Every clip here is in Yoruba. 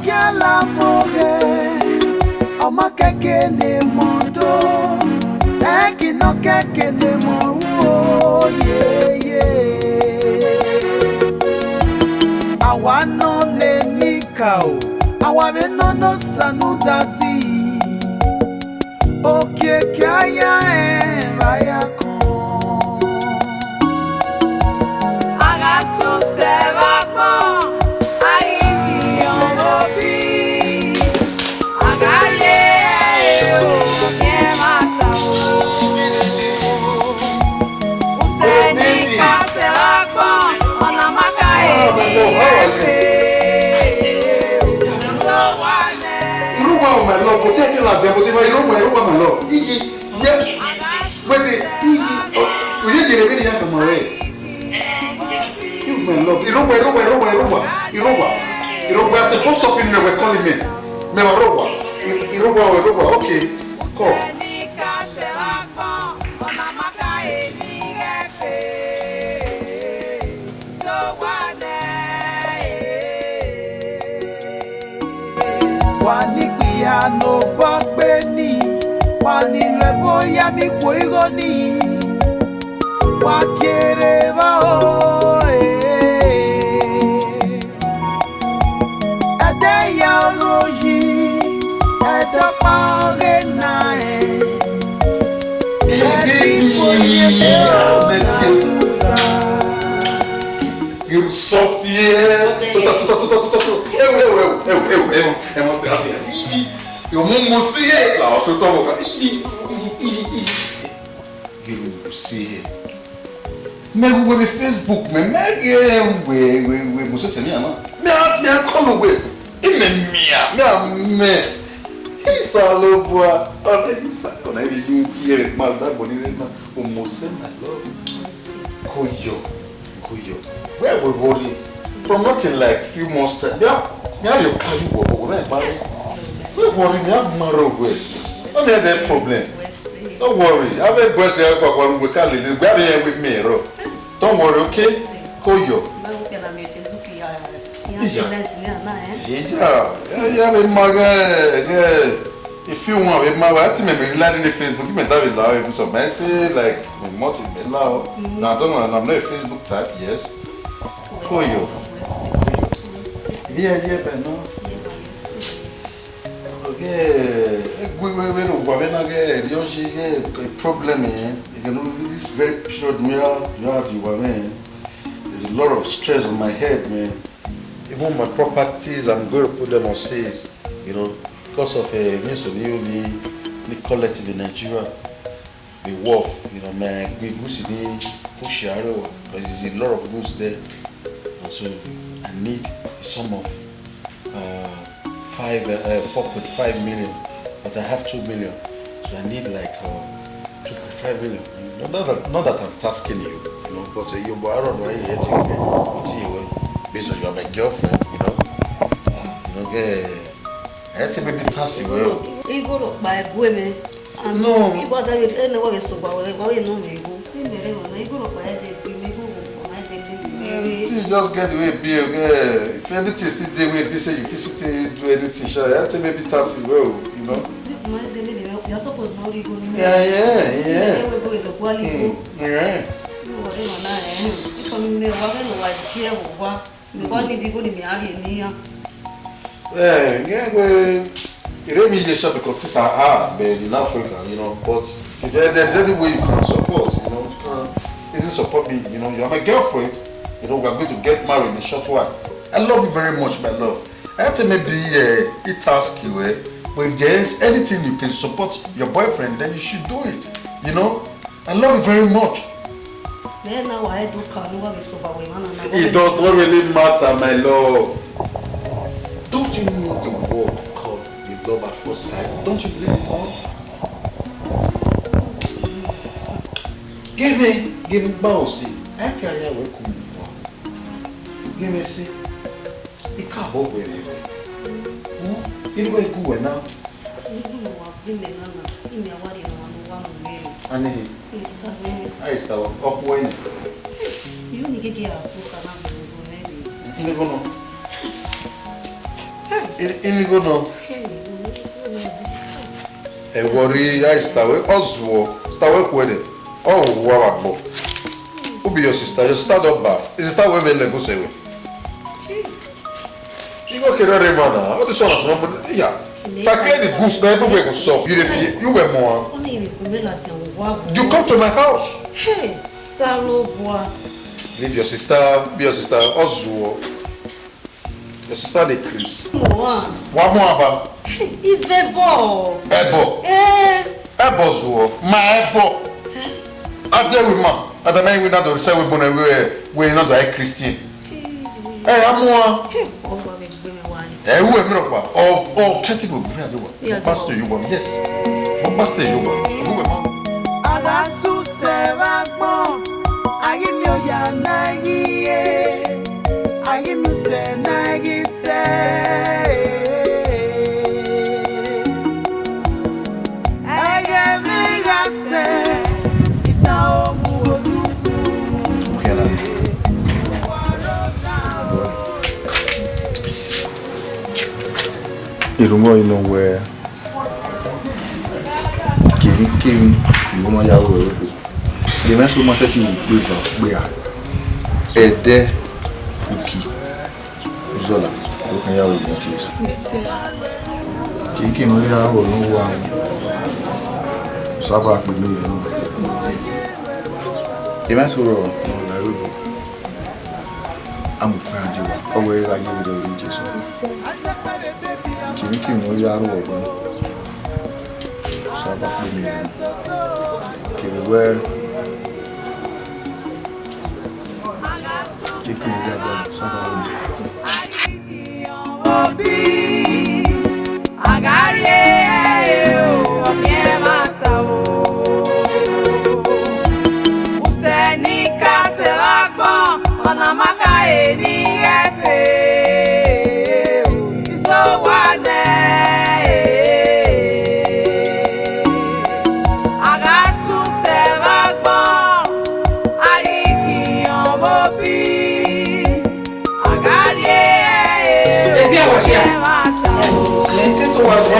kiala moge Oma keke ne mondo Eki no keke ne mo yeah yeah Awano le nikao Awa no sanudazi Okiekie-EVEN vaya con Agasu se va con AIGBE-NOHUO-MWANRE USE-NEMONKASE va con AGHARULE-SAMEN my lord, protect la diabo, my lord. Igi, wait, Igi, you didn't really have my way. You, my lord, Iroba. I'm supposed to be in the calling me. Iroba, okay, call. No Benin, wani lebo ya mi kuigoni, wakere ba o ade ya loji, eda pare na You soft yeah. You see it. You see it. Maybe we Facebook, we must say me come away. Met. He's a low boy. You hear it, my dad, but almost say my love. Koyo. Where we worry from nothing like few months. Yeah, you carry what we marry. We worry, we have marrow way. Don't have that problem. Don't worry. I will bless you when we can live. We are here with me, bro. Don't worry, okay? Koyo. Yeah, if you want, I think maybe relying on the Facebook, you may have a lot some message like multi no, I don't know. I'm not a Facebook type. Yes. Koyo. Yeah, but no. Okay. We a problem here. You know, this very period there's a lot of stress on my head, man. Even my properties, I'm going to put them on sales. You know, because of a collective in Nigeria. The wharf, you know, man, we goose in Pushiaro, but there's a lot of goods there. And so I need a sum of 4.5 million, but I have 2 million. So I need like 2.5 million. Not that I'm tasking you, you know, but I don't know why you're hitting me. Based on you are my girlfriend, you know. I had to maybe task you well. You go to buy women. No. You bought that with anywhere so but you know me go. You go to buy the you just get the way be okay. If anything still there way be say you physically do anything, sure. I had to maybe task you well, you know. You're supposed to know you go. Yeah. Yeah. Because these are hard, but in Africa, you know. But if there's any way you can support, you know, isn't support me, you know. You're my girlfriend, you know. We're going to get married in a short while. I love you very much, my love. I have to maybe task you, but if there's anything you can support your boyfriend, then you should do it. You know, I love you very much. It does not really matter, my love. Don't you know the word called love at first sight? Don't you believe it all? Give me bouncy. I tell you where come from. Give me see. It can't go anywhere. You know where go now? And I start up when you need to get a source of you never know. Hey. go no. E worry I stawe Ozuo. Stawe kwede. Oh, wow. Who be your sister? Your sister don't bath. Is sister we level sewe? You go carry remana. All this one is not yeah. If I clear the goods, now everywhere go soft. You were more. You come to my house. Hey, Saloboa. Leave your sister, be your sister, Ozuo. Your sister, the Chris. One more about. Ebo. Ebo Zuo. My Ebo. I tell you, ma. At the man we not do say we not like Christian. Hey, I'm one. Hey, who am I? Oh, chat it with me. Pastor, you want? Yes. Pastor, you want? Who am I? Agasu sevagbo. Ayi mi oya nagi ye. Ayi mi se nagi se. Aye mi gase. Ita omu odu. Irumo ino where Kim you want ya wo. The man so much that you we are. Ede uki. Zola. You can ya wo Jesus. Kim no ya wo no wa. Saba pe mi no. The man so ro na ro. I'm proud you. Owe la you do Jesus. Kim no ya wo. Saba pe mi. Where USE-NEMONKASE Isowane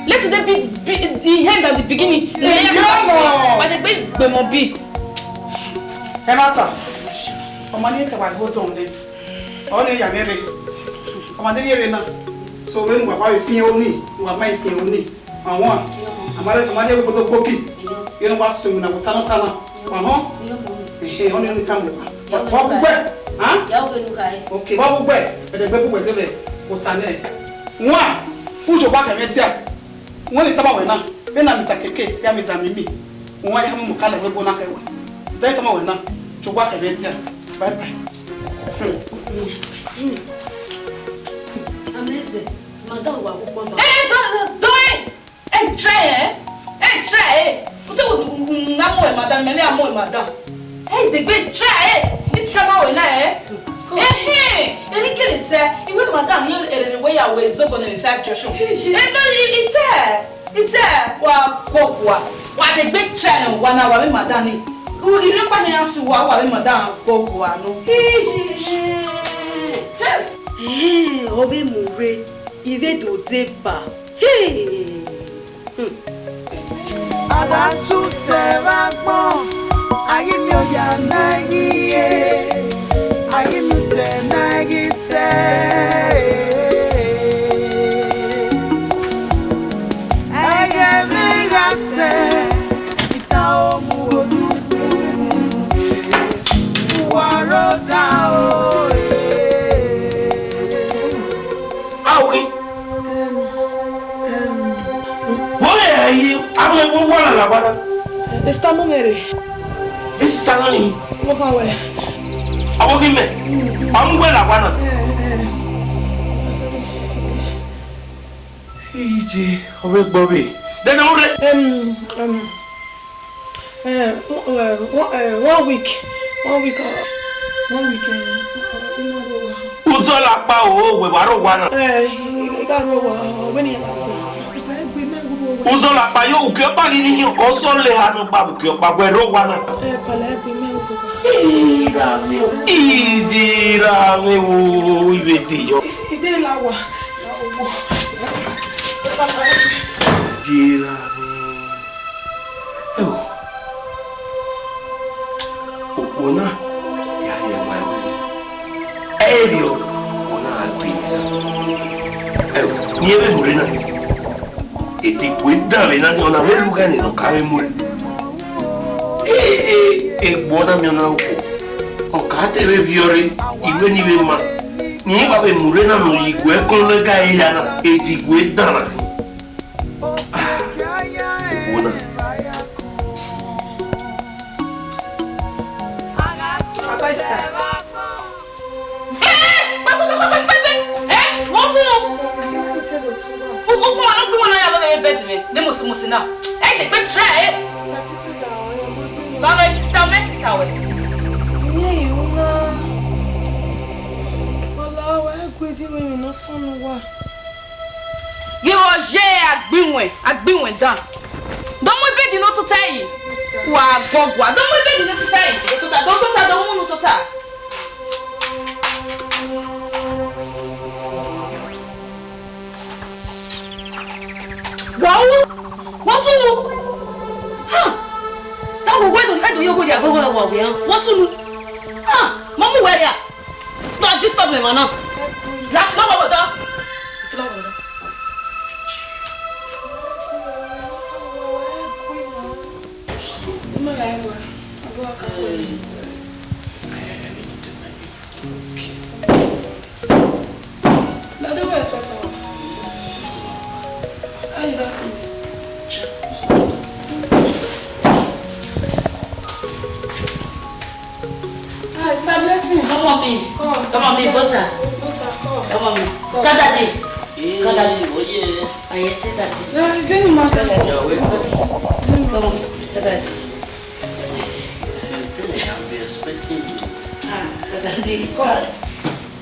let it be the end at the beginning. But the big be. Emata, Omani can go to them. Only a very Omadina. So when we are feeling me, you are my feeling me. I want. I'm going to go to Boki. You know what's to me now? Tana. Only time. But what where? Huh? Okay, what where? But the people were there. What's her name? One. Who's your back and metia? When it's about now, when I'm Mr. Keke, Yamisa Mimi. Why have you kind of a bonaka? That's my now. To work a metia. Bye bye. Amazing. Madame, what? Do it! And try it! What do you know, madame? Maybe I'm more, madame. Hey, the great try it! It's about when I hey, any kid say, you will madame, you're the way I was so going to manufacture. It's a what the big channel 1 hour with madame. Who you don't find us to walk with madame? Hey, Ove Mure, UDE-BABA. Hey! Agasu sevagbo. Ayi mi oya nagi ye. Ayi mi se nagi se. Aye mi gase. Ita omu odu. Uwaro da o. Awi. Where are you? I'm going to go. Estamos mere. This is Stanley. Walk away. I'm going to I'm going to Easy, obe Bobby. Then all right. 1 week. 1 week. Uzola pa o we waro wana. Uzola pa yo uke pa ni ko so le hanu pa uke pa we ro wana. Idira me o ibeti yo. Ide lawa. Idira me. Ona ya ya mai. Erio ona ati. Nieve morena. Eti cuenta vena ni ona velu gani no cabe more. Bona mi ona uko. O kate be viore iwe ni be ma. Ni ba be morena no igwe kon le ga ella na. Eti cuenta na. Bona. Agbiwen down. Don't we be no to tell you. Wa gogwa. Don't we be no to tell you. Don't want to tell. Wow! What's up? Huh? That go wait to you go there go work here. What's up? Huh? Mama where ya? Don't disturb me man. Last long over there. It's long over there. Come on, me, bossa. Come on, me. Daddy. Daddy. Oh yeah. I see daddy. Come on, daddy. Since then I'll be expecting you. Daddy.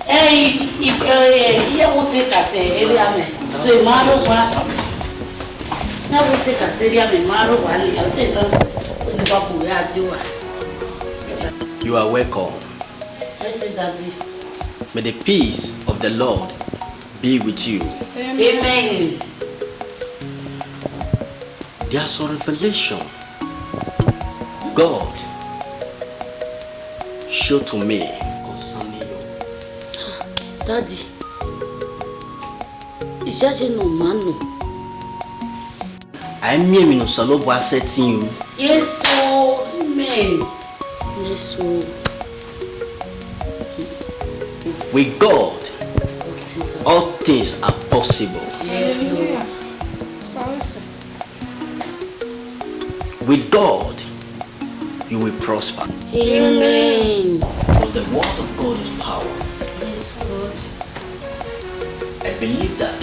Hey, you won't take us area me. So you marry one. Now we take us area me marry one. I say that when the babu had you. You are welcome. I say daddy. May the peace of the Lord be with you. Amen. There's a revelation God showed to me concerning you. Daddy, it's just no man. I mean, no salo boy setting you. Yes, so amen. Yes, so. With God, all things are possible. Yes, Lord. With God, you will prosper. Amen. Because the word of God is power. Yes, Lord. I believe that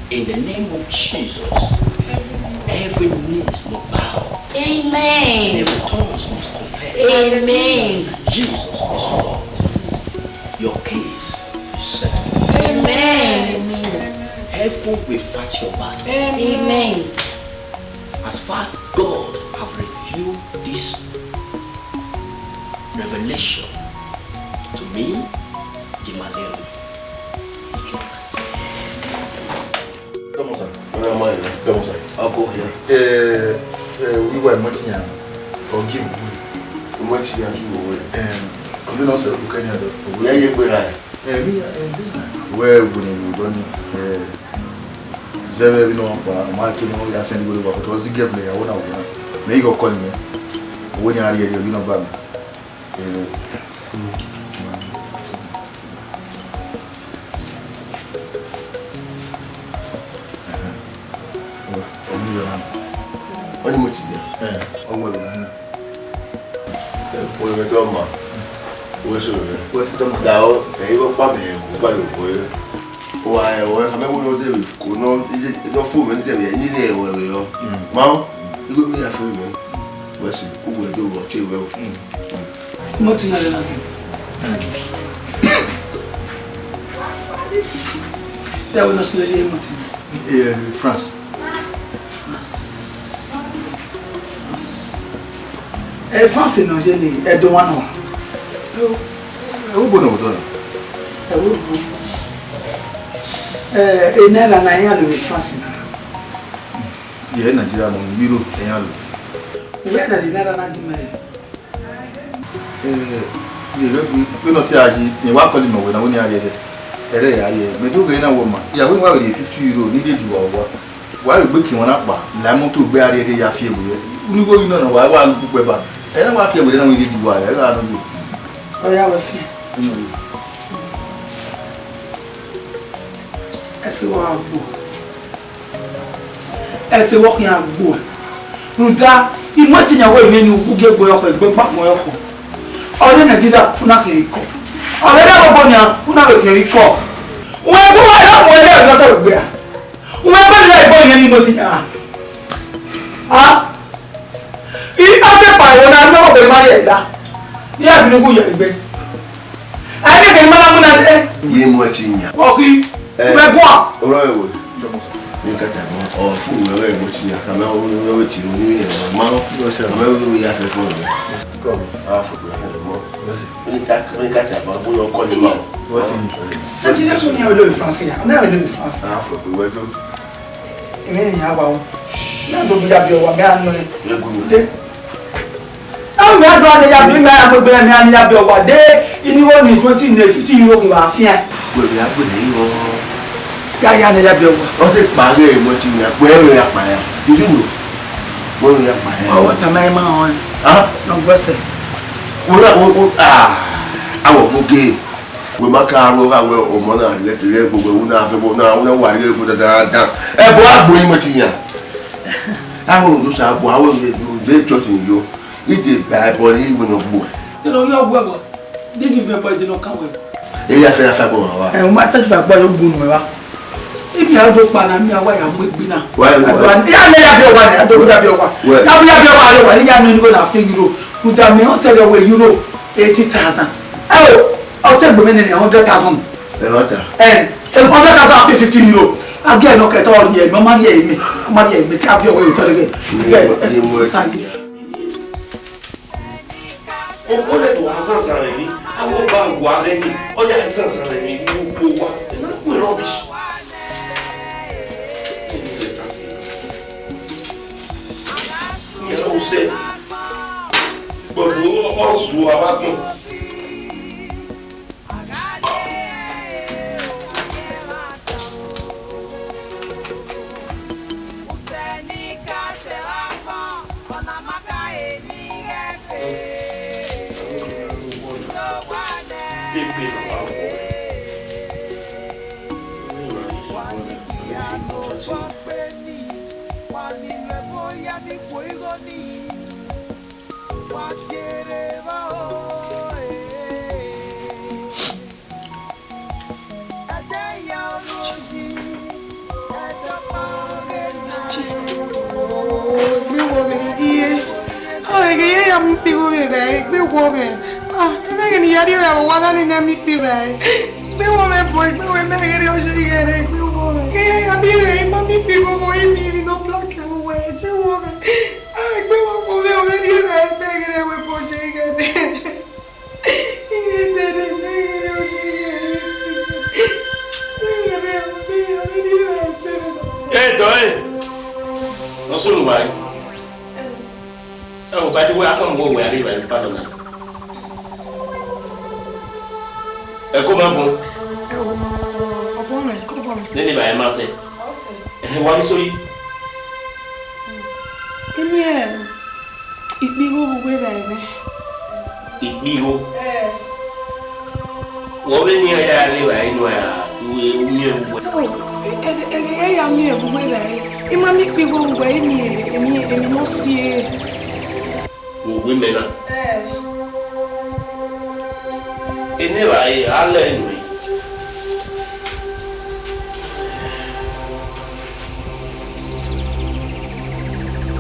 in the name of Jesus, every knee must bow. Amen. Every tongue must confess. Amen. Jesus is Lord. Your case is settled. Amen. Heaven will fight your battle. Amen. As far as God have revealed this revelation to me, the malaria. Comment ça? Comment ça? Encore rien. Oui, ouais, moi, tiens. Ogim. Moi, tiens, Combien d'années ça vous gagnez? Oui, il y a ouais, vous donnez. J'avais vu non pas marqué non il y a 5 jours pour toi si game là on a mais il go call me on y arrive il non pas on est motivé on va là pour le mettre ouais c'est Dao, il va pas bien, on va le voir. Why, I'm not going to do it. No food and them, and you know where we are. Mom, you go be a free man. What's it? Who will do what you will? Nothing. That was not studying Martin. Yeah, France. France no jeni edo wa no. Who go no do? Enela na ya lo France na. Yeah, Nigeria no euro eyan lo. We na dinara na di me. We no ti aji, ni wa ko ni mo we na woni aye de. Ere ya ye, me do ge na wo ma. Ya we wa we 50 euro ni de di wa wa. Wa we gbe ki won apa, la mo to gbe are de ya fi ebu ye. Uni go ina na wa lu pu pe ba. Ere wa fi ebu de na we de di wa, ere anu bi. O ya we fi. Ese wa agbo. Ese wo kan agbo. Ruda, imo ti yan wo ime ni ugu ge gbo oko gbe pa mo oko. Ore Nigeria una ke iko. Ore na bo nya una we ke iko. Uwe gbo wa na mo ele lo so gbe a. Uwe gbo le gbo yen ni mo ti yan. Ah? I ate pa wo na no ko ma ye da. Ni a fi nugu ye gbe. Ai ke ma na mo na de. Ye mo ti nya. Oki. Uwe gbo a. Oro e wo. Ni ka ta mo. O fu we mo ti nya. Ka ma o we ti ru ni ye ma. Yo se ma we ya fe fo ni. Ko a fu ko mo. Ni ka ta ba bo yo ko ni ma. Wo ti ni. Ati na ko ni o lo France ya. Na o lo France. A fu ko we do. Ime ni aba o. Na do bi ya bi o wa me anu e. De. Awo me adu ade ya bi me agbegbe me ani ya bi o wa de ini wo ni 20 ne 50 euro ki wa fian. We bi agbe ni yo. Ya ne ya bi o wa. O te pa re mo ti nya. We ro ya pa ya. Did you know? Wo ro ya pa ya. O ta mai ma on. Ah, No gbese. wo awo mo ge. We ma ka ro wa we o mo na le tere gbogbo wu na fe bo na wa re bo da. E bo agbo yin mo ti nya. Awo do sa bo awo de church ni yo. Ite Bible yi wo no gbo. Te lo yo gbo gbo. Dey give me point no kan we. E ya fe bo wa. O ma search for gbo yo gbo no wa. Ibi a do pa na mi awa ya mo egbi na. Wa ya ne ya bi o wa ne, ado ya bi o wa. Ya bi o wa le wa ni ya no ni go na 50 euro. Uda me on say we euro 80,000. O say gbo me ne 100,000. E wa ta. 100,000 50 euro. Again no ke to ri e, mo ma ri e mi. Mo ma ri e mi ti a fi o we to de. Ni mo O le do azanza re ni, awo ba wa re ni, o ya azanza re ni, wo wa, na ku rubbish. Eu não sei. Quando o azul abaixo.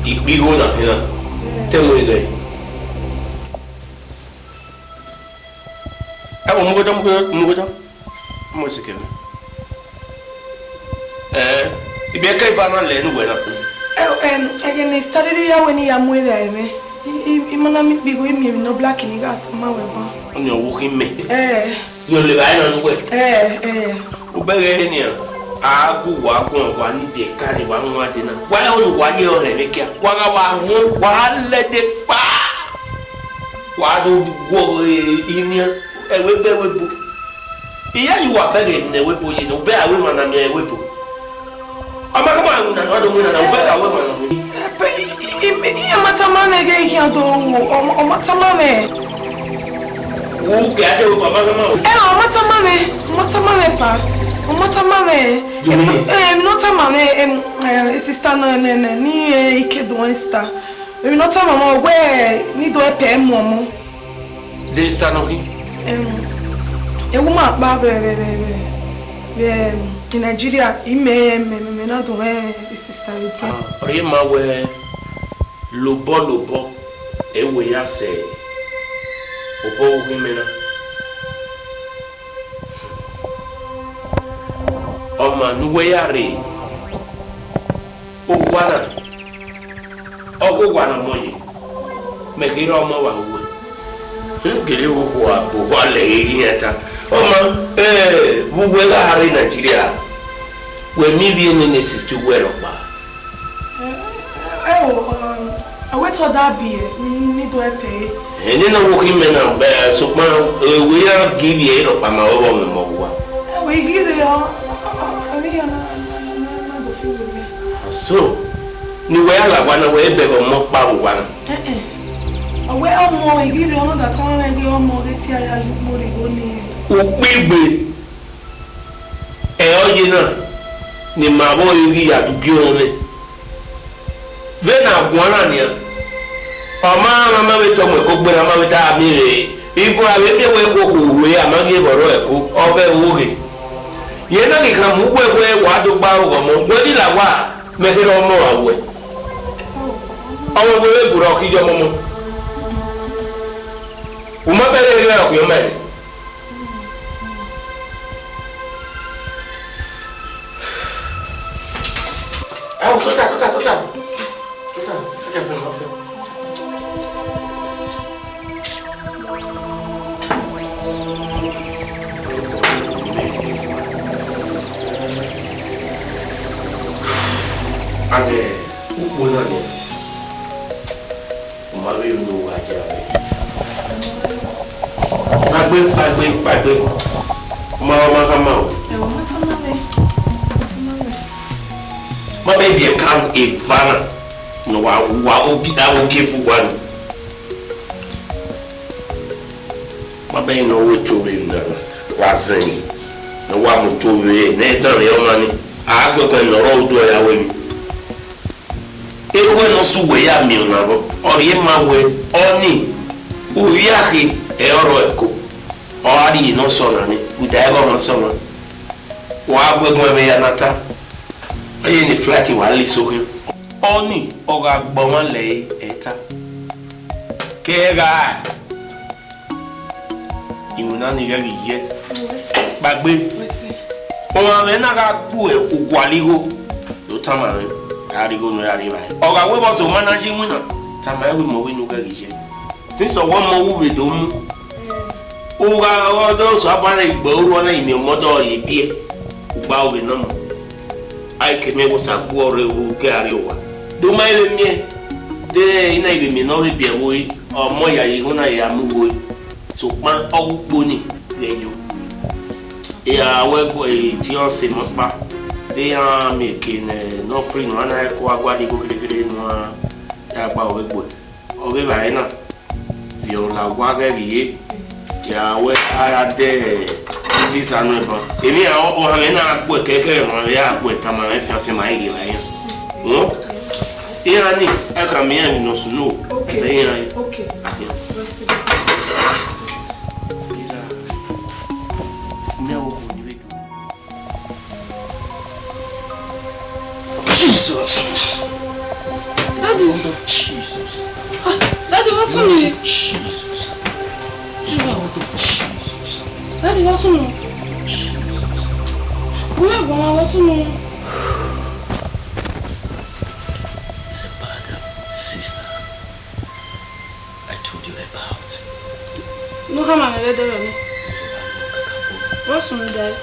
Ibigo na hina. Temo ide. Abo mugoda. Mo sikele. Ibi aka ibana le nu wena. Again started ya when ya mueve ame. Imana mi bigo imi no black ni gat ma we ba. Onyo wo hime. Yo le ba na nu we. Ubere ni agu wa kwa ni bi ka ni wa nwa de na. Wa onu wa ye o he me kia. Wa ga wa hu wa le de fa. Wa do go ini ewe be we bu. Iya you wa bere ni we bu ye no be awe ma na me ewe bu. Ama kama na no do mu na be awe ma na. Iya matamane ge kia do o matamane. Wo ke ade o baba kama. O matamane pa. O matamane. Not mame sister no ni ike do insta. We not mama where ni do epe mo. De sta no hi. E woman ba in Nigeria me na do sister with. Ori ma we lobo e we ya se obo wi me na. Oma nuwe ya re ogwana moye mekiri ọmọ wa uwe ngere wo abu wa le yata oma buwe la hari Nigeria we mi bi ni 60 wero pa awe to da bi ni do epe ni na wo hime na be so pa we ya give ye ro pa ma o mo wa we give yo so ni we ala wana we be go mo pa wana awe omo igiri ono da tan na ge omo leti aya mo ri go ni opigbe oye na ni ma bo iri adugi ore be na gwana ni ma we to mo ko gbera ma we ta mi re ibo awe be we ko ko we amage boro eko obe woge yena ni kan mu gwe wa do gba o mo gbe ni la wa me ke ro mo awe awo we guro ki jo mo o ma be le o ki o me awo tota fe mo fe ane ukuna ni umawe no ajawe pagbe ma kama o ma be bi kan evana no wa obi da o kefu wan ma be no we to be na wa zen no wa mo to we na dan yo mani agbo kan no ro do ya we ewe no suwe ya mi na ro ori ma we oni uyahi e oro eko ori no so na ni uda ego no so na wa gbe me ya nata aye ni flat wa li so hin oni oga gbo won le eta kega imuna ni gari ye gbagbe o ma me na ga ku e ogwaligo do tamare arigo no yari bai oga we bo so manage mu na tama we mo we no ga gije since one mo we do mu oga odo so abana igbo ru na imi modo ye bie ugba we no mu ai ke me wo sa ku ore ru ke ari wa do mai le mie de ina ibe mi no we bie wo o mo ya yi huna ya mu wo so pa ogbo ni le yo e a we go e ti o se mo pa they are making no free no na ko agwa di go kire no ya gba o be ba ina viola gwa ga ri ya we ara de this anu ba emi a o ha na agbo keke no ya agbo tama e fa ma igi la ya no ira ni e ka mi ani no sunu e se ira okay Jesus. Daddy. blood of Jesus. Daddy, what's on me? Jesus. Blood of Jesus. Daddy, what's on me? Where Mama, what's on me? It's a bad sister I told you about. No, come on, what's on there?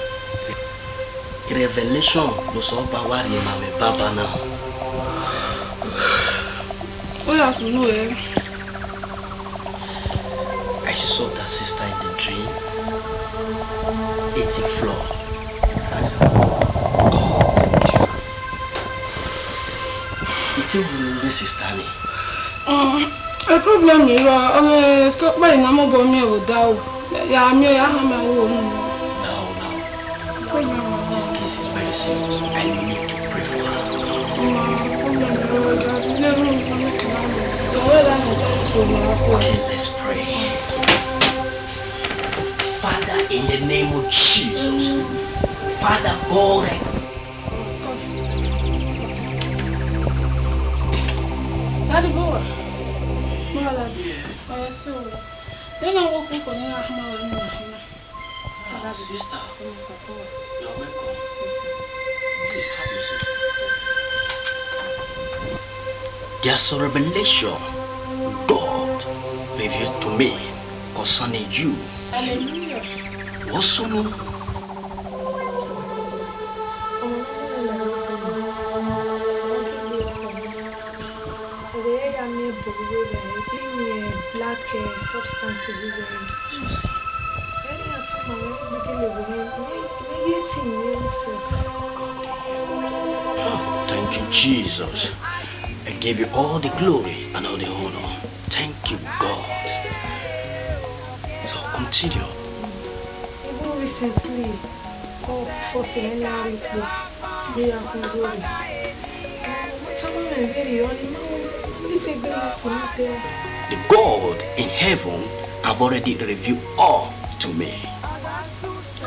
Revelation was all about what UDE-BABA now. Oh, yes, no, I saw that sister in the dream. 80th floor. God. It's a woman, sister. A problem is, stop by Namo Bommy or Dow. Yeah, I'm your hammer. This case is very serious. I need to pray for her. Okay, let's pray. Father, in the name of Jesus, Father God, Daddy boy. Then I walk up on sister, you're welcome. Please have your seat. There's a revelation God revealed to me concerning you. Hallelujah. What's on you? Black substance everywhere. Thank you, Jesus. I give you all the glory and all the honor. Thank you, God. So continue. Even recently, for seminary, we are going. The God in heaven have already revealed all to me.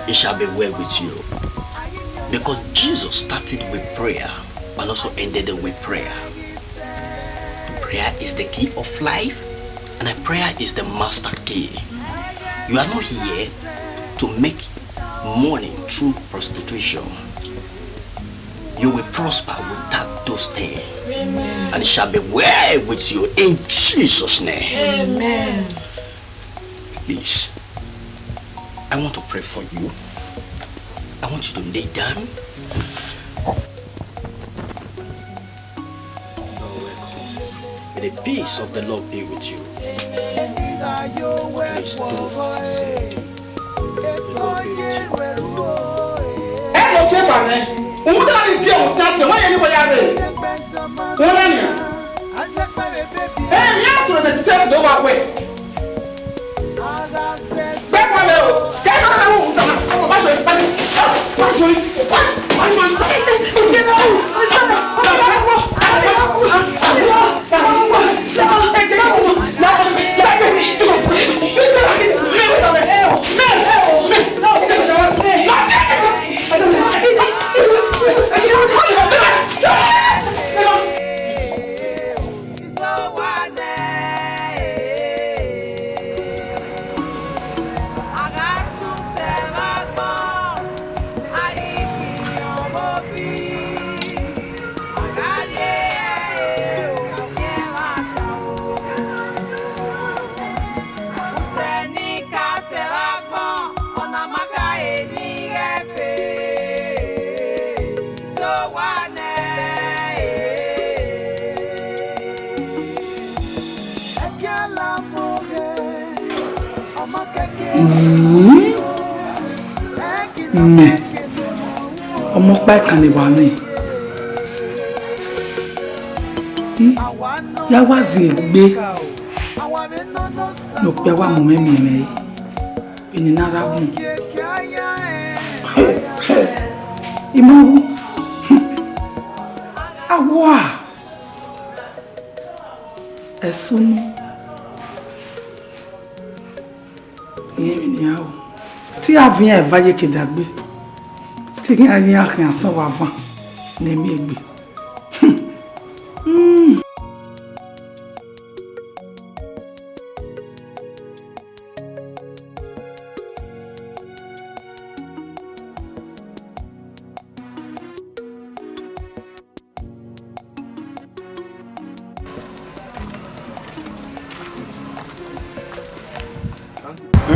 It shall be well with you. Because Jesus started with prayer and also ended it with prayer. Prayer is the key of life, and prayer is the master key. You are not here to make money through prostitution. You will prosper without those things. Amen. And it shall be well with you in Jesus' name. Amen. Please, I want to pray for you. I want you to lay down. May the peace of the Lord be with you. Please do as I said. The Lord be with you. ọmọ pa kan ni wa ni ya wazi egbe no pe wa mo memi me eni nara gun imawu awa esunu iye mi ni awo tí avion va ye kedagbe tí kí a ní àkàn san wa van ní mi egbe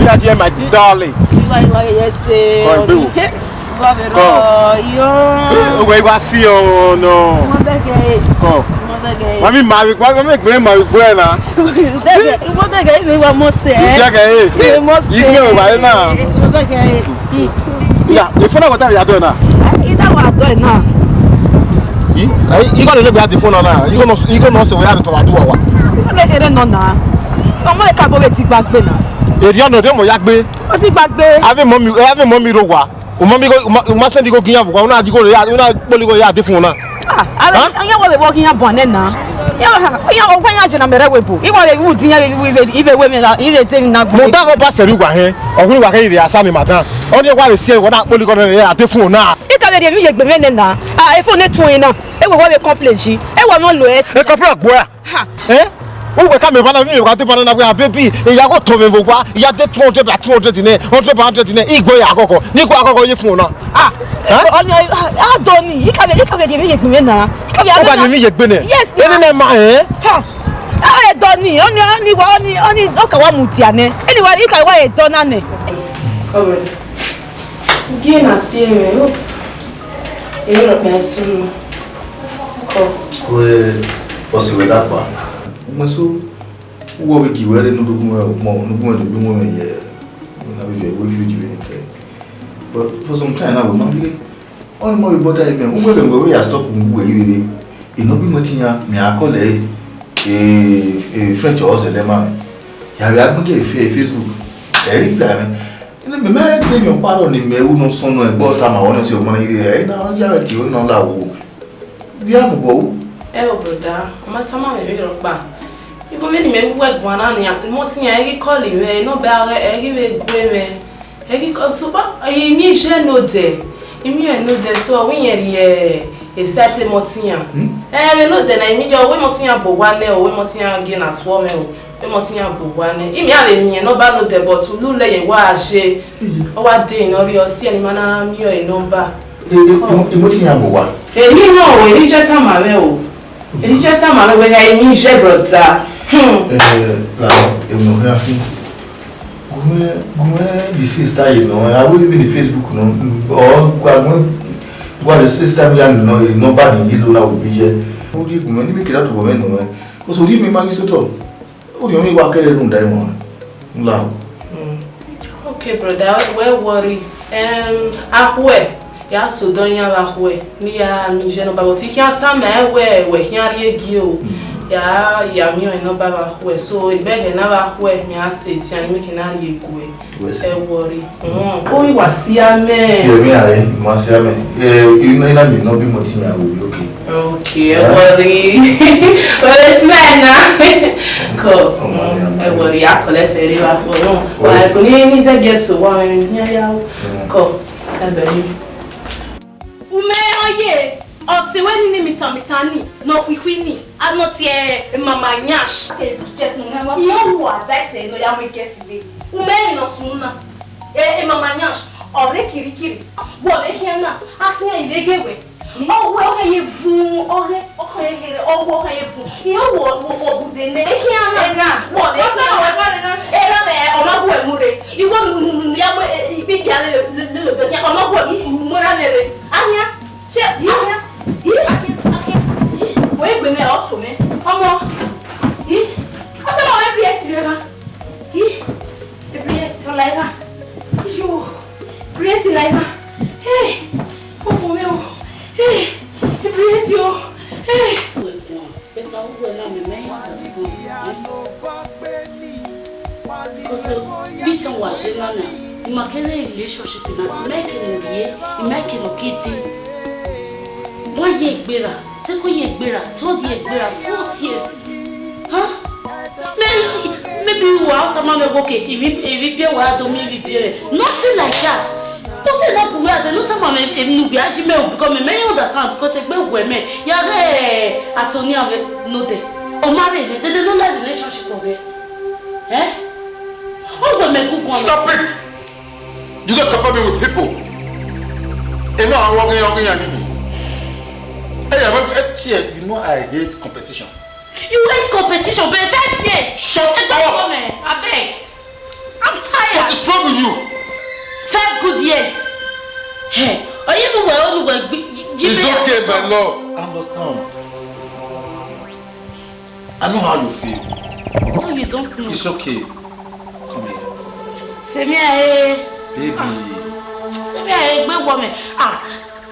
here, dear, my darling. Yes, Where you are, feel no. Come. Mami, marry, why make me marry, Buena? What the guy we were most say? You know, right now. Yeah, the phone what are you doing now? You got to look at the phone now. You gonna say we have to 2 hours. I don't know now. I'm not capable to back now. You don't know them Yagbe. What is back there? Having mommy rowa. Mommy go must send you go give one now you go ya the phone now. I know we're walking up on now. Yeah, open your channel webu. You want to do even women even thing now. Monta pass you go here. Or we were here asami madam. Only one is here what that only gonna at the phone now. You can be music bemen now. I phone it to now. E wo we complain she. E wo no lo e. E complain boy. O we come bana mi wa te bana na we baby. E ya go to me bo kwa. Ya de 200 by 200 ne. 100 by 100 ne. Igbo ya akoko. Ni go akoko ye phone now. Oni Adoni. You can be music bemen now. O ba ni music bene. Yes. Ene ma Adoni. Oni o ka wa mutia ne. Anyway, you can wa e dona ne. Alright. Again at here. You look nice to Posso ver da pá. Mas o homem que era no documento do homem é na vida o filho de Benin. But for some time now we man all my brother me o mo dem we stop we you e no bi motinha me akole French or Selema. Ya ya mo ke Facebook. Very bad. Me dem yo paro ni me u no sono e bota ma wona se o man ire na ya ti o no la wo. Bia mo bo brother, matama me ropa. Ibo me ni me work bwana ni motinya egi call me no ba egi we gwe me. Egi so ba mi je no de. Imi no de so we yen e sate motinya. Me no de na imi je we motinya bo wane o we motinya gi na to me o. We motinya bo wane. Imi ave mi no ba no de but lu le yen wa ase. O wa de no ri o si eni mana mi o e number. Motinya bo wa. Eyi no we ri je ta ma me o. Ele já tá mal, vai aí me jebrota. Lá, eu não reafim. Como é disse está aí, não? Eu vou ver no Facebook, não? Ou quando esse está me não vai nem ir lá o bije. O dia como nem me queria tu comer, não é? O suri me mais isso todo. O dia me vai querer não dá, mano. Lá. Okay, brother, we worry. Ahwe. Ya so don ya ba hwe ni ya mi je no ba bo ti kan ta ma we hian ri egi o ya mi o no ba ba hwe so e be na ba hwe mi a se ti ani mi kin na ri egu e worry o i wa si ame ma si ame ina mi no bi mo ti ya o okay worry well it's man na ko worry ya collect eri wa ko no wa ko ni je jesu wa mi ya ko abeli ume oye ose weni ni mitamitani no kwikwini anoti mama nyash te budget no ma so wo advice no ya mo guess be ume no sunna mama nyash ore kirikiri wo de hiana akia ibegewe owo oye fun ore oye owo oye fun iyo wo bude ne hiana wo de era me omagu emure iwo ya mo ibi ya le omagu mura mere anya she anya we gbe me o to me omo ata mo every extra every extra like yo create like hey omo me o hey every extra hey better we na me me understand because we so wa je na imakere relationship na make no kiti why ye gbera se ko ye gbera to di gbera 40 year maybe you are come on okay if you wa do me be nothing like that but say na buwe ade no time me nu bi aji me because me understand because egbe we me ya atoni ave no de o marry they no like relationship obe Stop it! You don't compare me with people. You know I'm walking on Hey, you know I hate competition. You hate competition, but 5 years. Shut up! I beg. I'm tired. What is wrong with you? 5 good years. Hey, are you even well? It's okay, my love. I understand. I know how you feel. No, you don't know. It's okay. Come here. C'est bien, baby. C'est bien, woman.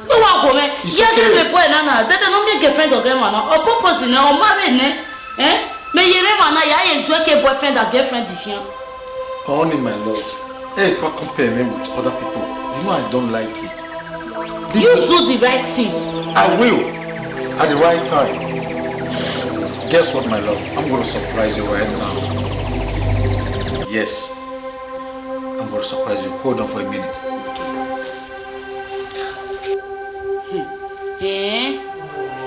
No one woman. You get the boy nana. That don't make a friend of them man. Or purpose in or marry ne. Me yere man ya enjoy ke boyfriend and girlfriend here. Only my love. Hey, can't compare me with other people. You know I don't like it. You do the right thing. I will. At the right time. Guess what, my love? I'm going to surprise you right now. Yes. I'm going to surprise you. Hold on for a minute.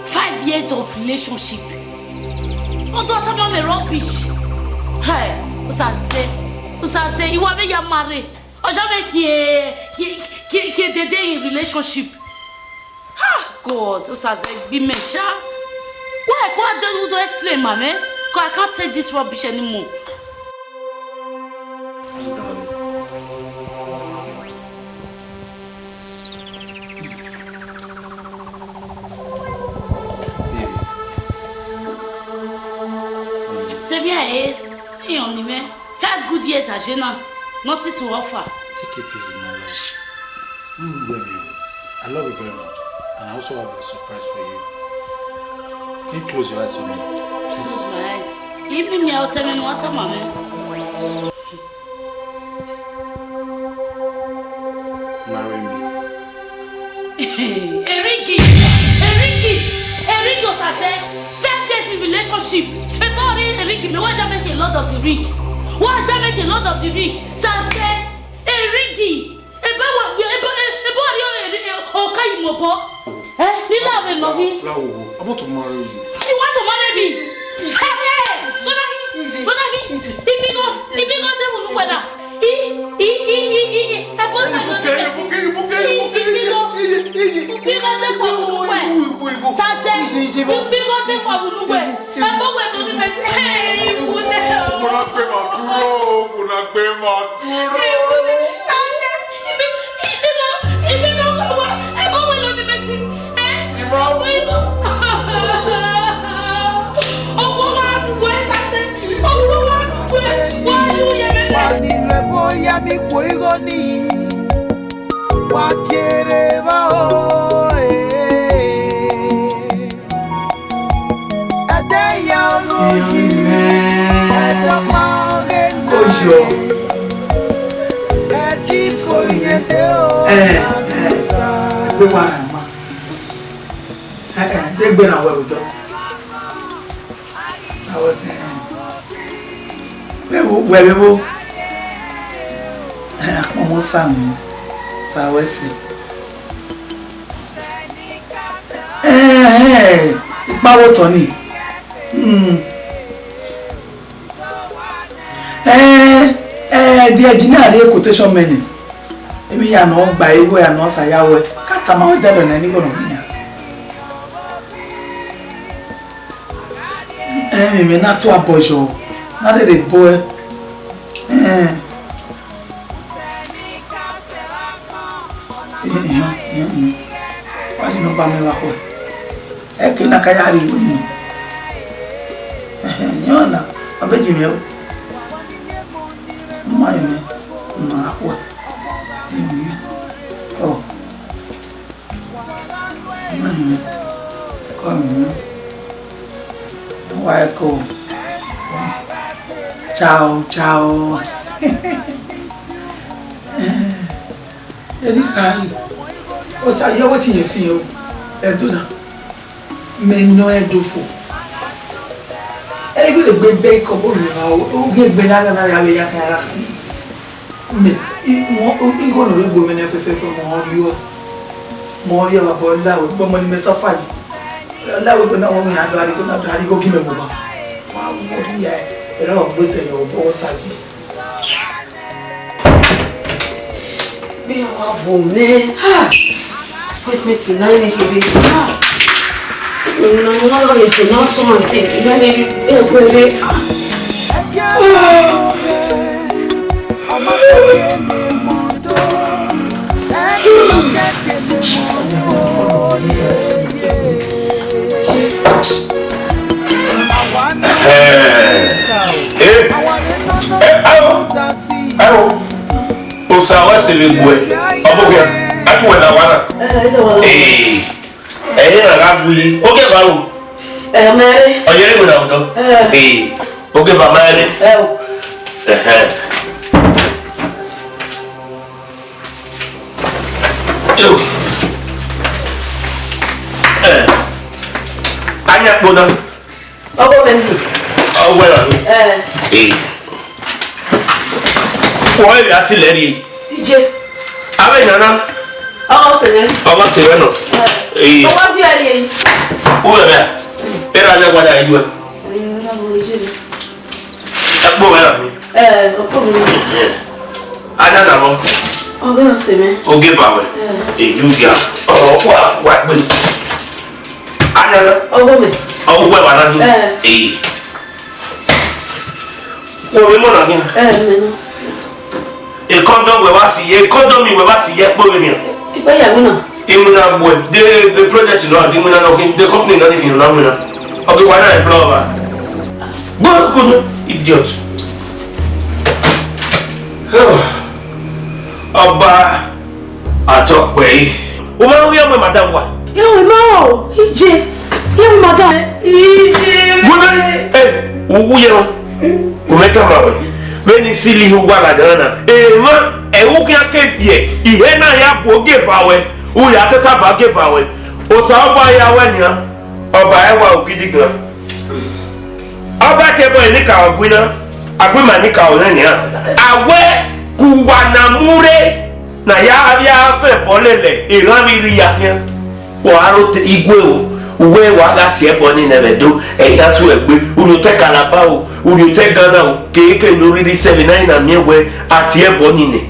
5 years of relationship. Oh, don't tell me rubbish. Hey, say, you want me to marry? Or jamais qui est dédé in relationship. God, be méchant. Why don't you explain, mommy? Because I can't take this rubbish anymore. C'est bien, et on y met. 5 good years à Gena. Nothing to offer. Take it easy, my love. I love you very much. And I also have a surprise for you. Can you close your eyes for me? Please. Nice. Even me, I'll tell me what I'm Marry me. Enrique, ça fait 5 years in relationship. Et bon, Enrique, mais why jamais a lot of the ring? Why jamais a lot of the ring? Ça c'est Enrique. Et bon, okay, Mobo. I want to marry you. You want to marry me? Hey! Tony. The engineer quotation many. Maybe you know by way and not say yawe. Kata ma weda don ani gono nya. Me na to abojo. Na the boy. Wali no ba me wa ko. Eke na kayari uni. Nyona abeji me o. Mai me na akwa. Oh. Mai. Come. Why go? Ciao, ciao. Kai. O sa yo wetin you feel? Eduna. Me no edufo. E bi le gbegbe ko bo mi ma o gbegbe na ya we ya ka me i go no regbo me na fefe mo rio wa bo la o bo mo ni me suffer yi la o to na wo mi ado ari go gi me mo ba wa wo ri e ro bo se yo bo saji me wa bo me ha put me tonight ni hibi ha no lo que no son te me Usawa silibwe. Obuya. Atuwe na wana. Na gabuyi. Oge baru. Mary. Oyere mo na odo. Oge ba Mary. Anya bodan. Ogo bendi. Ogo la. Wọ́n yà sí lẹ́rìí. Ìjẹ́. Abẹ́ nana. Ọmọ sèwé. Ọmọ sèwé nọ. Ọmọ bí ẹni yẹn. Wúwo bẹ́ẹ̀ ẹ̀rọ alẹ́ gbọ́dọ̀ ayé wẹ̀. Ẹ̀kpọ̀ wẹ̀ náà. Ọkọ mi. Adá nà mọ́. Ọgbẹ́ sèwé. Oge bà wẹ̀. Èjú gà. Ọ̀pọ̀ àfùwà gbé. Adá nà. Ọgbọ́ mi. Ọgbọ́ wẹ̀ wà náà ní. Wọ́n mi mọ̀ náà ní. Condom we was here, condom we was here, but we the project the company not even know. Okay, why not employ? Good, idiot. Oba, I talk way. Woman, we are madam. What? Yo, no, EJ, you madam. Woman, we are. When you see who wala dana, who can keep ye? He na ya bo give away. Who ya tata ba give away? O sa oba ya wanya, oba e wa ogidiga. Oba te boy ni ka ogwina, agwima ni ka onanya. Awe kuwana mure na ya abia fe polele, iramiri ya ya. Wo aro te igwe o. Uwe waga tie boni nevedo e yasu egbe uru te kalaba o uru te gana o keke lori di 79 na miewe atie boni ne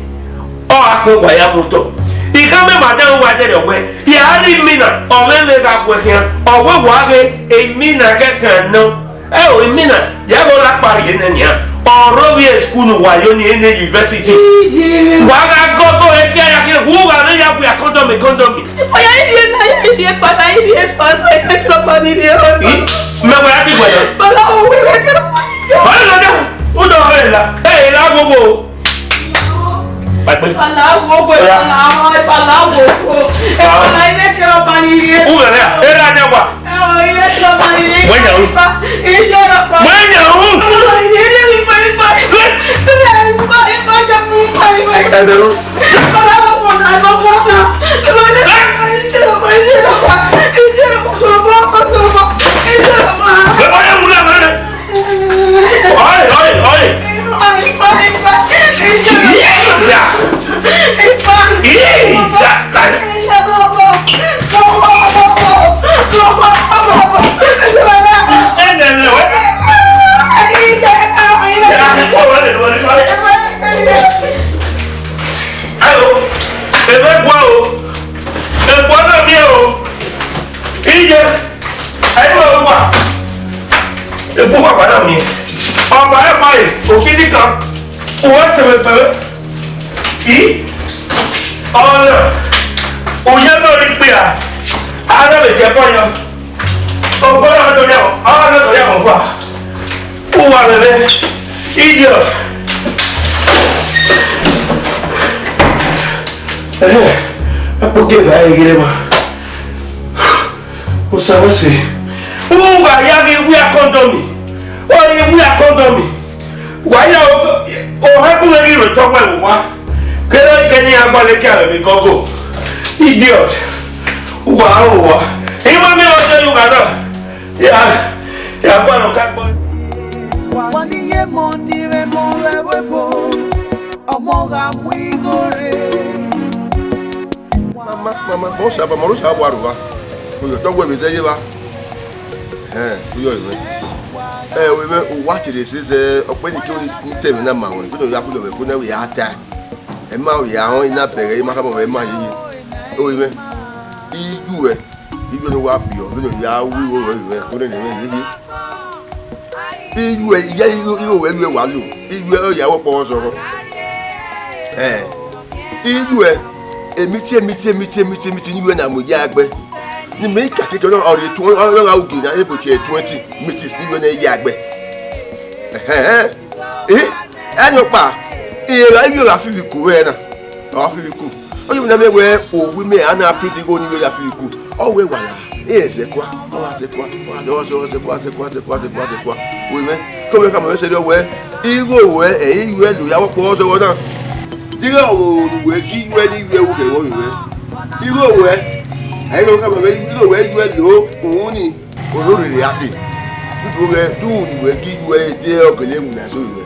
o akwa ya moto ikame madan wa de ogwe ya ri mina o lele ga gwe kian ogwe wage e mina keke no o mina ya go la pari ene nia oro bi school wa yo ni ene university waga gogo e kia ya ke hu wa ne ya bu ya condom Oya idiye pata e kro bani de o. Me wa ti gwe. Bala o we kro bani. Bala da. O do la. La gogo. Pagbe. Bala gogo bala gogo. Bala ine kro bani de. O le era nya wa. Ine kro bani de. Wenya o. Ine ro pa. Wenya o. Ine ni bani bani. Edero. Bala gogo na gogo. Usawasi. Uwa yagi we are condomi. We are condomi. Why o haku ngiri ro tokwe wa. Kero keni agbale ki are mi gogo. Idiot. Uwa. Ima mi o se Uganda. Ya gba no ka gbo. Wani ye moni re mo lewebo. Omo ga mu igore. Mama, bon ça va, moi ça va voir. Oyo to gwe beze yeba. Oyo iwe. We me o watch this is openi ki oni temi na ma won. Kuno ya fulo me kuno we ata. E ma o ya won ina pere ma ka mo we ma yi. O iwe. Ijuwe. Ijuwe no wa bio, no ya wi wo we kuno ni yi. Ijuwe ya iwo we wa lu. Ijuwe o ya wo po so ro. Iwe emiti niwe na moja agbe. Ni make akeke no ori 20 on augi na ebo 20 meetings niwe na yagbe. Enyo pa. Ayo la filiku we na. O filiku. O you na me we owi me ana pretty go niwe ya filiku. O we wala. Se kwa. O se kwa. O se kwa. We me. Come come se do we. Igo we iwe lu ya wo po so na. Diga o we ki we ni we wo ke wo we. Igo we. Ai lo ka me igo we iwe lo oni. Olori re ati. Igo we du we ki we de o ke le mu na so we.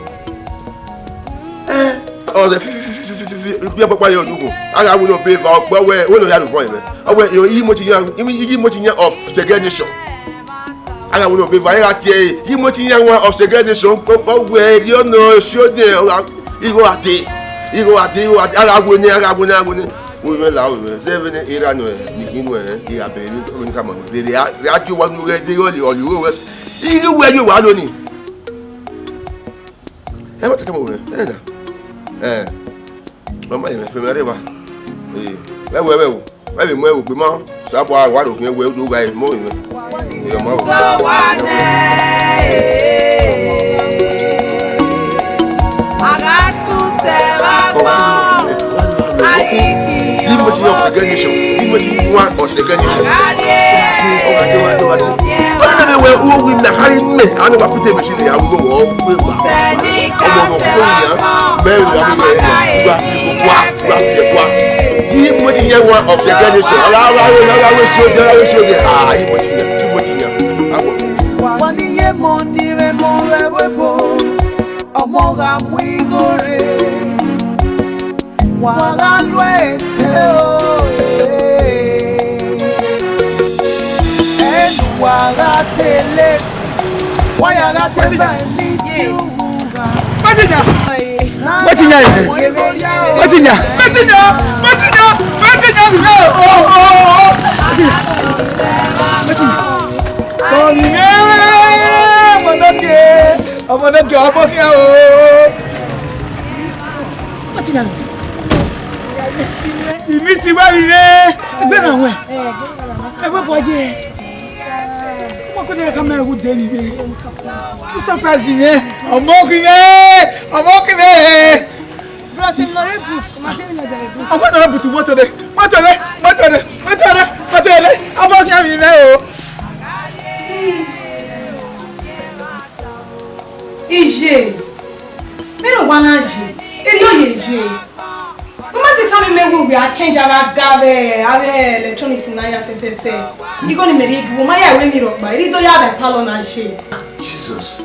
Oh, the we papa yo dugo. Aga we no pay for but we no ya do for him. Owe yo yi motinya of segregation. Aga we no pay for ya tie yi motinya one of segregation. But we you know show there igo ate. Aga we ni. We me la we. 7 era no ni kinu e ya be ni ko ni kama. Re ati wa nu re de yo le olu we. Igo we yo wa lo ni. E wa tete mo we. Mama yẹn fẹ́ mẹ́rin wa wẹ́wẹ́ wẹ́wẹ́ mú ẹ̀wò pé mọ́ sábà wà lókun ẹ̀wọ̀ ẹ̀wọ̀ ọ̀gá ẹ̀ mọ́ ìwé èèyàn mọ́. Isowane agasuse wagbo AIGBE yìí mo ti yan ọ̀sẹ̀ gẹ́gẹ́ nation yìí mo ti wá ọ̀sẹ̀ gẹ́gẹ́ nation. Ọ̀sẹ̀ mi wẹ̀ owó wí mi àhárí mi àwọn ìwà pété mi sí ni àwọn ìwọ̀ wọ́n pé wà ọmọ ọmọ fún yàn bẹ́ẹ̀ ni àwọn ìwẹ̀ wà yìí mo ti yan wọn ọ̀sẹ̀ gẹ́gẹ́ nation ọ̀làwọ̀ sí ojú yìí mo ti yan àwọ̀. wọ́n ní yé mo ní rẹ̀ mo rẹ̀ wẹ́bọ̀ ọmọ ra mú igò rẹ̀ wọ́n rà lọ́ ẹ̀sẹ̀ o. Wàrà tẹ̀lé sí, wọ́n yàrá tẹ̀lé ní tí ó wúra. Mọ́tìjà ìmísí wá rí rẹ̀ ẹgbẹ́ náà wẹ̀ ẹgbẹ́ bọ́ jẹ́ ko de ka me wo de ni be ki surprise ni ọmọ kire bro se no reboot ma de na de reboot ọmọ na reboot moto de ọmọ ki ami le o ije me no wana je eri oye je mama se tell me me we are change our gave electronics na ya fe iko ni meri ibu ma ya we mi ro pa eri to ya be palo na je Jesus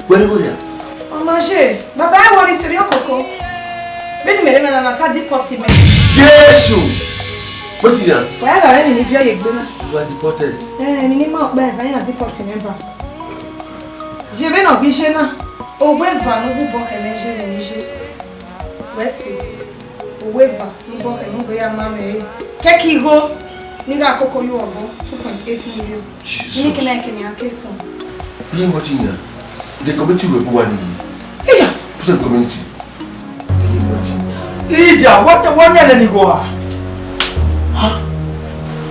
where go there mama je baba I worry seri okoko be ni mere na ta deport me Jesus what is that wa la re ni fi oye gbe na you are deported mi ni ma pe ba ya deport me ba je be no bi je na o gbe va no bu bo kele je ni je wesi weva mbo eno ya mame kekigo niga akoko yu obo 2.8 million ni kene akeso bí mo ti yan the community we bo wa ni iya the community bí mo ti yan ija wọ́n yẹn lẹ́ni go ha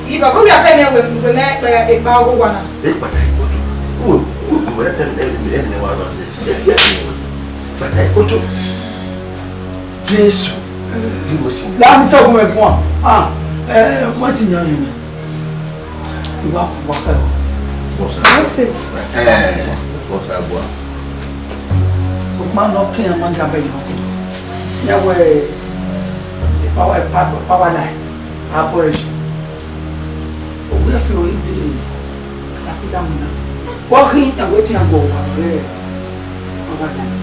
iba bo ya tell me we na pe ipa ogo wa na e pata ikoto o mo ya tell me wa na se pata ikoto Jésù bí mo ti yan la mi so go e fún wọ́n ti yan yin ìwà ko wa ka mo sa bo o ma no ke an ma ga be no ya we power line operation o we fi o ide kapila mu na wo kin ya we ti an go wa re power line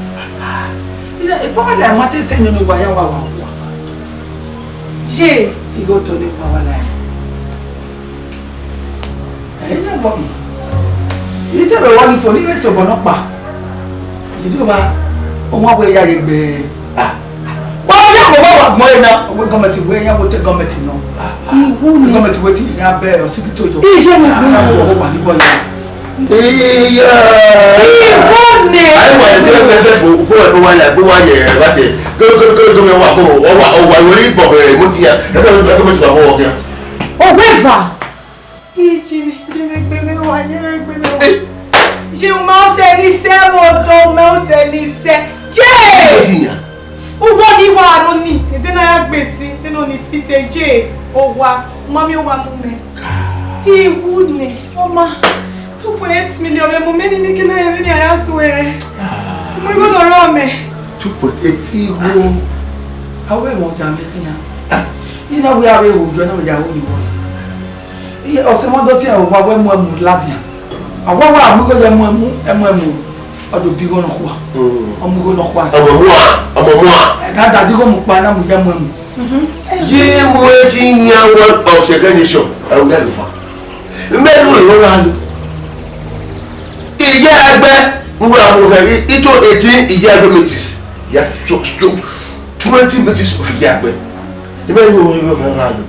ina e power line ma te se nínú wa ya wa je you go to the power line na bo mi ite be woni fo ni we se gbono pa ido ba o mo gbe ya gbe wọ́n yà wọ́n bá wà gbọ́n yẹn náà ọgbẹ́ gọ́ọ̀mẹ̀tì wọ́n yẹn wọ́n tẹ gọ́ọ̀mẹ̀tì náà gọ́ọ̀mẹ̀tì wọ́n ti yàn bẹ́ẹ̀ ọ̀sìkìtò jọ àwọn wọ́n wà níbọ̀ yẹn J'ai un c'est moto, c'est Jay! Ni waroni, et then I have Bessie, and only Fissé Jay, or what, Mammy, 1 moment. He wouldn't, oh, ma 2.8 million, and many making any I swear. We're going to run me 2.8 million. However, more time, you know, we are able to know your own. He also wanted to tell what when Latin. I want to go to Ado bigo no kwa. Omugo no kwa. Amomwa. Na dadi go mukpa na muja mwemu. Ye waiting ya one of the nation. I will never find. Meru lo ran. Iye agbe, we are moving into 18 iye agbe metis. Ya 20 metis of iye agbe. The man who ran.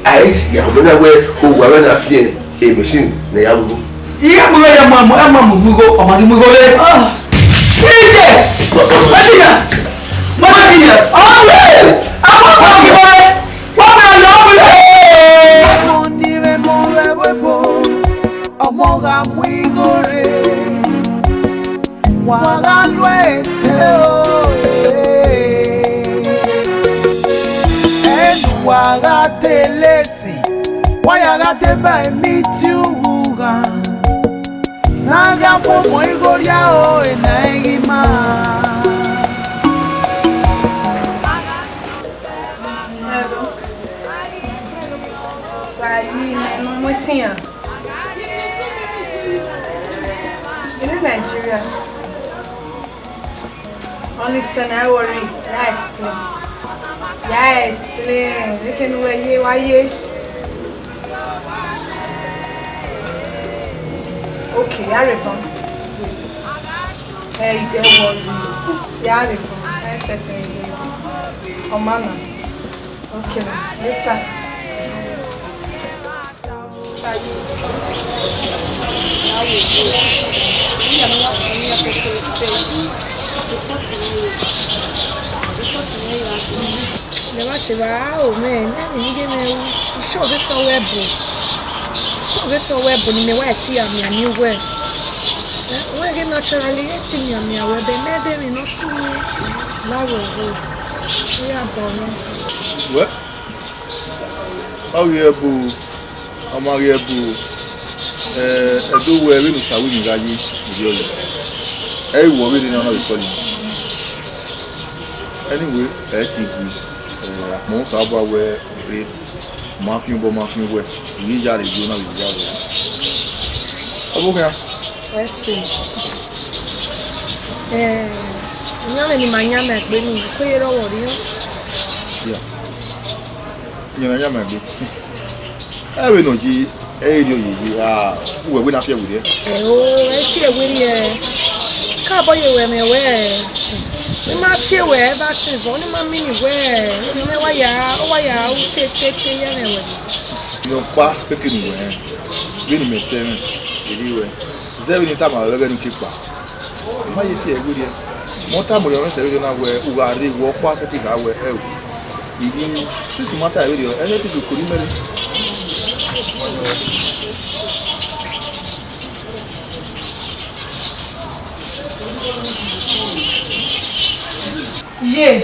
I see ya when I wear who were na fie e machine na ya go. Iya mugo ya mama mugo omagi mugo le. Ije. Masiya. Masiya. Owe. Ama mugo le. Wa me lo mu. Moni re mo le webo. Omoga mugo re. Wa ga lwese o. En wa ga telesi. Wa ya ga te ba mi tiuga. Naga pomo igoria o enaigima. In Nigeria, only son I worry. Yeah, explain. They can wear why you. Okay, I reckon. Hey, you get one. Yeah, I reckon. I expect anything. Oh, mama. Okay, later. Never say, wow, man. You give me a show this all web. That's all web in the way I am a new web. We're naturally eating your meal where they made them in a soon. Now we are born. What? Mariabu, Mariabu, I do wear in Sawin Gaji, I worry in another calling. Anyway, I think most of our way. Mafia where we are doing now. Okay. Let's see. Any manana Benin, clear over you. Yeah. You know, I will know you. You are who will not share with you. Oh, I see a winnie. Cowboy, you were me aware. You might see where that's only my mini where. You know why I will take anyway. You're quite picking where. Really, me tell me. Anyway, 70 times I was going to keep back. My fear good here. More time we are saying now where we are really walk past it. I will help. You didn't see matter video. Anything you could imagine. Yeah,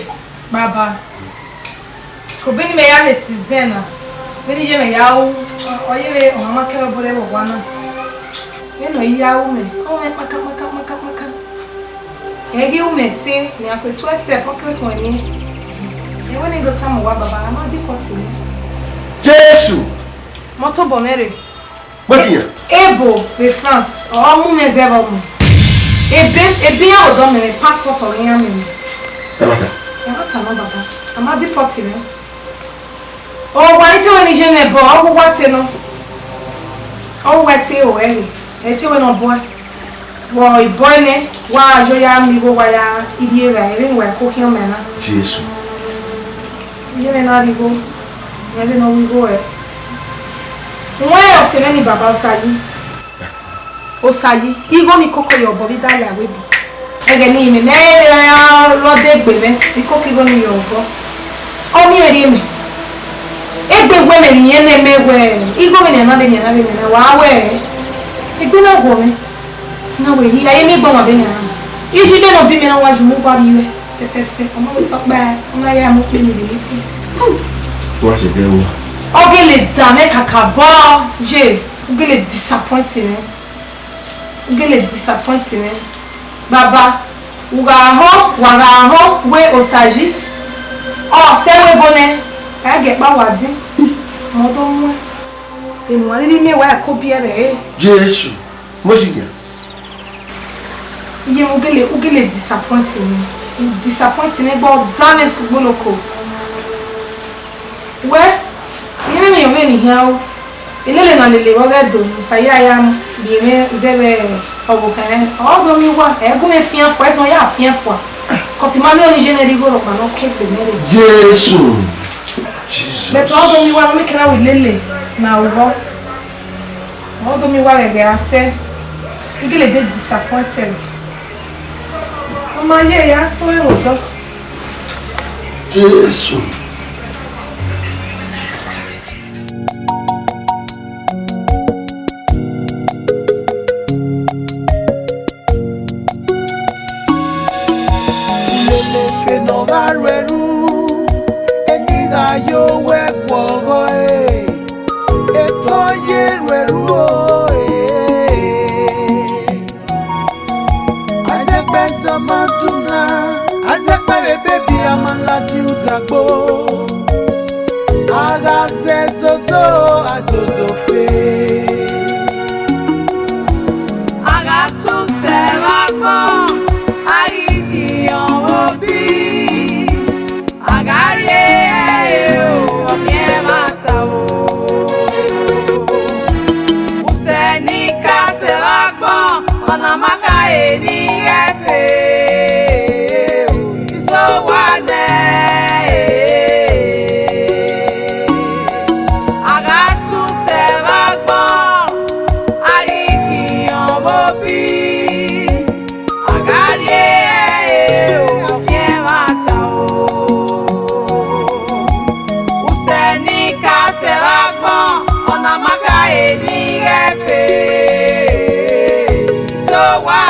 Baba. Kubini me ya lesis dena. Bini je me ya o oye o mama ke obore wo wana. Me no ya o me. O me maka. Egi o me si ni akwetu asef okre ko ni. E woni go tamu wa baba na di koti. Jesu. Moto bonere. Matia. Ebo be France. O mu me zeba mu. Ebe ya o do me passport o yan me. Amata. Amata no baba. Amadi poti me. Oh, why tell me je me bo? Oh, what no? Oh, what o eh? E te we no boy. Wo boy ne, wa jo ya mi go wa ya idie ra, e we ko kion me na. Jesus. Je me na digo. E be no we go e. Why o se ni baba o sayi? osayi igo mi koko yo bo bi dala webi ege ni mi me lo de gbe me ikoko igo mi yo bo o mi eri mi egbe gbe me ni ene mewe igo mi na de na wa we egbe na go me na we hi aye mi gbo mo de na iji be no bi mi na wa ju mo gba bi we fefe o mo we so pe na ya mo pe ni leti wa se de wo ogele da me kakabo je ogele disappointing me baba wagaho we osaji o se we bone ka ge pa wadi mo do mu enu wa ni me wa ko bi ere Jesu mo si ya iye ogele disappointing me bo dane sugbonoko we yeme me yo ni hiao ilele na lele wa ga do saya ya bi me zebe obukan o do mi wa e go me fian fo e no ya fian fo ko si mani oni generi go ro pa no ke pe mere Jesu but o do mi wa me kana wi lele na wo o do mi wa le ga se ngile de disappointed mama ye ya so e wo to Jesu So why